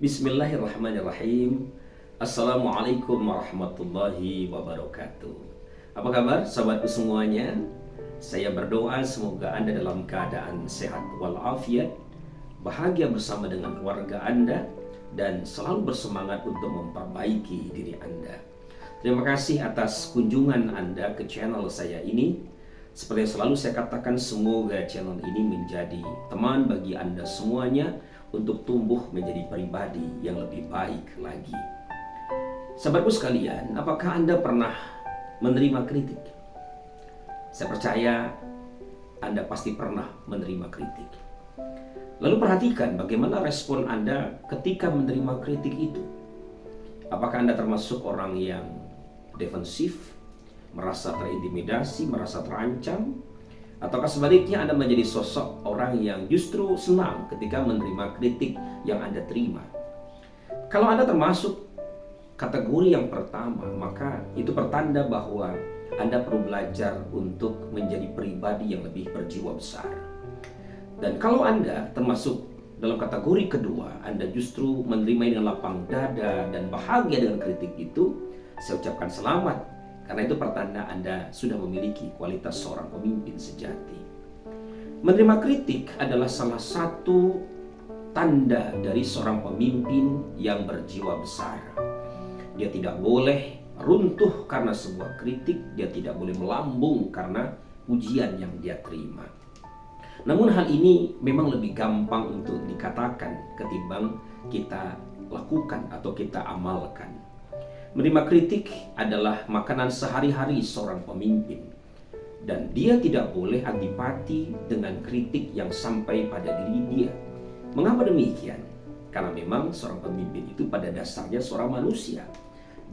Bismillahirrahmanirrahim. Assalamualaikum warahmatullahi wabarakatuh. Apa kabar sahabatku semuanya? Saya berdoa semoga Anda dalam keadaan sehat walafiat, bahagia bersama dengan keluarga Anda, dan selalu bersemangat untuk memperbaiki diri Anda. Terima kasih atas kunjungan Anda ke channel saya ini. Seperti yang selalu saya katakan, semoga channel ini menjadi teman bagi Anda semuanya untuk tumbuh menjadi pribadi yang lebih baik lagi. Sahabatku sekalian, apakah Anda pernah menerima kritik? Saya percaya Anda pasti pernah menerima kritik. Lalu perhatikan bagaimana respon Anda ketika menerima kritik itu. Apakah Anda termasuk orang yang defensif, merasa terintimidasi, merasa terancam? Ataukah sebaliknya Anda menjadi sosok orang yang justru senang ketika menerima kritik yang Anda terima? Kalau Anda termasuk kategori yang pertama, maka itu pertanda bahwa Anda perlu belajar untuk menjadi pribadi yang lebih berjiwa besar. Dan kalau Anda termasuk dalam kategori kedua, Anda justru menerima dengan lapang dada dan bahagia dengan kritik itu, saya ucapkan selamat. Karena itu pertanda Anda sudah memiliki kualitas seorang pemimpin sejati. Menerima kritik adalah salah satu tanda dari seorang pemimpin yang berjiwa besar. Dia tidak boleh runtuh karena sebuah kritik, dia tidak boleh melambung karena ujian yang dia terima. Namun hal ini memang lebih gampang untuk dikatakan ketimbang kita lakukan atau kita amalkan. Menerima kritik adalah makanan sehari-hari seorang pemimpin, dan dia tidak boleh antipati dengan kritik yang sampai pada diri dia. Mengapa demikian? Karena memang seorang pemimpin itu pada dasarnya seorang manusia,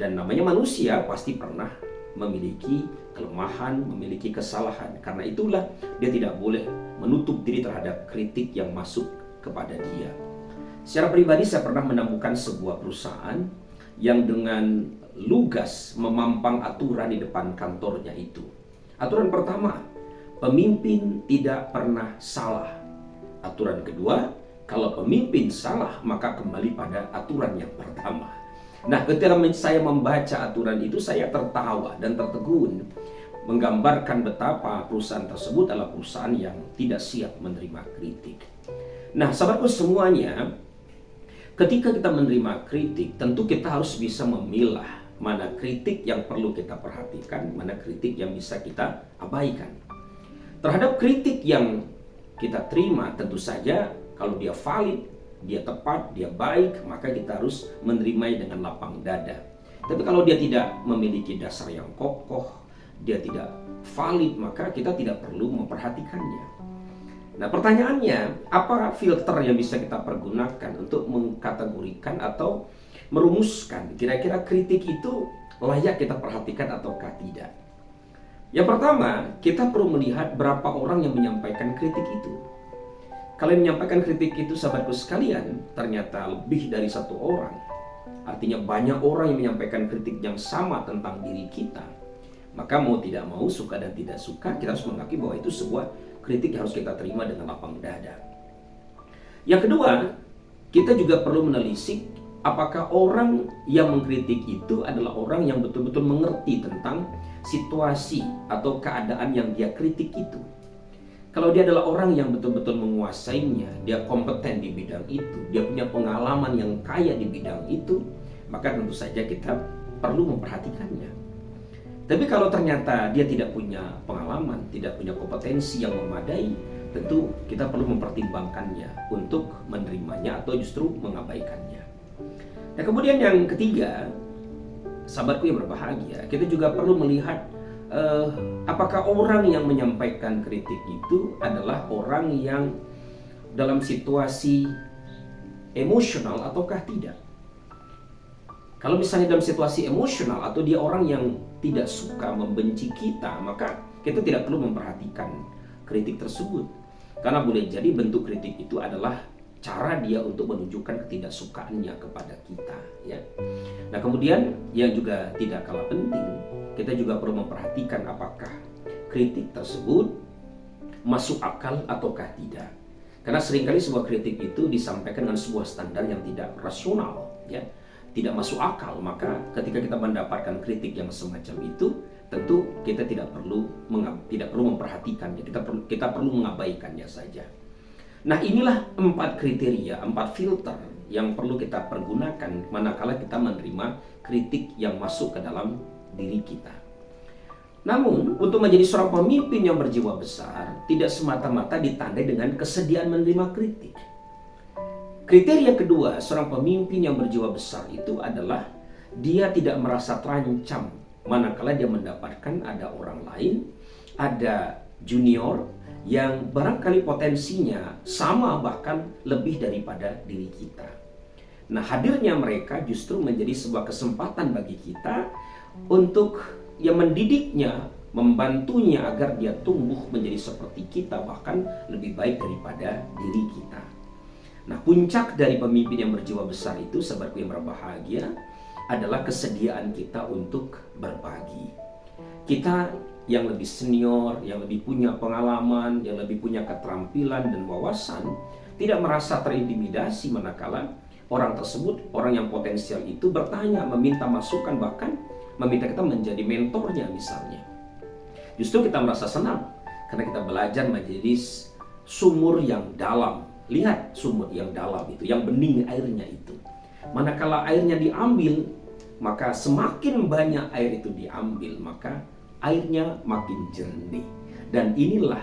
dan namanya manusia pasti pernah memiliki kelemahan, memiliki kesalahan. Karena itulah dia tidak boleh menutup diri terhadap kritik yang masuk kepada dia. Secara pribadi saya pernah menemukan sebuah perusahaan yang dengan lugas memampang aturan di depan kantornya itu. Aturan pertama, pemimpin tidak pernah salah. Aturan kedua, kalau pemimpin salah maka kembali pada aturan yang pertama. Nah, ketika saya membaca aturan itu, saya tertawa dan tertegun, menggambarkan betapa perusahaan tersebut adalah perusahaan yang tidak siap menerima kritik. Nah, sahabatku semuanya, ketika kita menerima kritik, tentu kita harus bisa memilah mana kritik yang perlu kita perhatikan, mana kritik yang bisa kita abaikan. Terhadap kritik yang kita terima, tentu saja kalau dia valid, dia tepat, dia baik, maka kita harus menerimanya dengan lapang dada. Tapi kalau dia tidak memiliki dasar yang kokoh, dia tidak valid, maka kita tidak perlu memperhatikannya. Nah, pertanyaannya, apa filter yang bisa kita pergunakan untuk mengkategorikan atau merumuskan kira-kira kritik itu layak kita perhatikan ataukah tidak? Yang pertama, kita perlu melihat berapa orang yang menyampaikan kritik itu. Kalau yang menyampaikan kritik itu, sahabatku sekalian, ternyata lebih dari satu orang, artinya banyak orang yang menyampaikan kritik yang sama tentang diri kita, maka mau tidak mau, suka dan tidak suka, kita harus mengakui bahwa itu sebuah kritik yang harus kita terima dengan lapang dada. Yang kedua, kita juga perlu menelisik apakah orang yang mengkritik itu adalah orang yang betul-betul mengerti tentang situasi atau keadaan yang dia kritik itu. Kalau dia adalah orang yang betul-betul menguasainya, dia kompeten di bidang itu, dia punya pengalaman yang kaya di bidang itu, maka tentu saja kita perlu memperhatikannya. Tapi kalau ternyata dia tidak punya pengalaman, tidak punya kompetensi yang memadai, tentu kita perlu mempertimbangkannya untuk menerimanya atau justru mengabaikannya. Nah, kemudian yang ketiga, sahabatku yang berbahagia, kita juga perlu melihat apakah orang yang menyampaikan kritik itu adalah orang yang dalam situasi emosional ataukah tidak. Kalau misalnya dalam situasi emosional atau dia orang yang tidak suka, membenci kita, maka kita tidak perlu memperhatikan kritik tersebut. Karena boleh jadi bentuk kritik itu adalah cara dia untuk menunjukkan ketidaksukaannya kepada kita, ya. Nah, kemudian yang juga tidak kalah penting, kita juga perlu memperhatikan apakah kritik tersebut masuk akal ataukah tidak. Karena seringkali sebuah kritik itu disampaikan dengan sebuah standar yang tidak rasional, ya, tidak masuk akal. Maka ketika kita mendapatkan kritik yang semacam itu, tentu kita tidak perlu memperhatikannya, kita perlu mengabaikannya saja. Nah, inilah 4 kriteria, 4 filter yang perlu kita pergunakan manakala kita menerima kritik yang masuk ke dalam diri kita. Namun, untuk menjadi seorang pemimpin yang berjiwa besar, tidak semata-mata ditandai dengan kesediaan menerima kritik. Kriteria kedua, seorang pemimpin yang berjiwa besar itu adalah dia tidak merasa terancam manakala dia mendapatkan ada orang lain, ada junior yang barangkali potensinya sama bahkan lebih daripada diri kita. Nah, hadirnya mereka justru menjadi sebuah kesempatan bagi kita untuk mendidiknya, membantunya agar dia tumbuh menjadi seperti kita, bahkan lebih baik daripada diri kita. Nah, puncak dari pemimpin yang berjiwa besar itu, sahabatku yang berbahagia, adalah kesediaan kita untuk berbagi. Kita yang lebih senior, yang lebih punya pengalaman, yang lebih punya keterampilan dan wawasan, tidak merasa terintimidasi manakala orang tersebut, orang yang potensial itu bertanya, meminta masukan, bahkan meminta kita menjadi mentornya misalnya. Justru kita merasa senang karena kita belajar menjadi sumur yang dalam. Lihat sumur yang dalam itu, yang bening airnya itu. Manakala airnya diambil, maka semakin banyak air itu diambil, maka airnya makin jernih. Dan inilah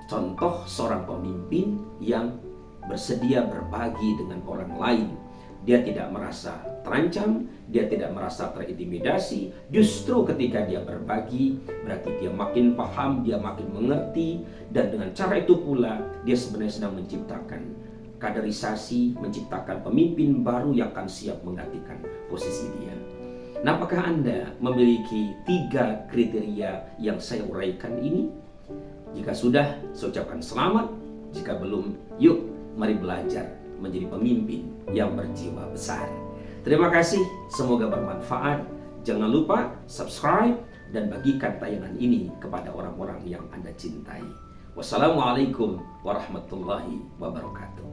contoh seorang pemimpin yang bersedia berbagi dengan orang lain. Dia tidak merasa terancam, dia tidak merasa terintimidasi. Justru ketika dia berbagi, berarti dia makin paham, dia makin mengerti. Dan dengan cara itu pula, dia sebenarnya sedang menciptakan kaderisasi, menciptakan pemimpin baru yang akan siap menggantikan posisi dia. Nah, apakah Anda memiliki 3 kriteria yang saya uraikan ini? Jika sudah, saya ucapkan selamat. Jika belum, yuk mari belajar menjadi pemimpin yang berjiwa besar. Terima kasih, semoga bermanfaat. Jangan lupa subscribe dan bagikan tayangan ini kepada orang-orang yang Anda cintai. Wassalamualaikum warahmatullahi wabarakatuh.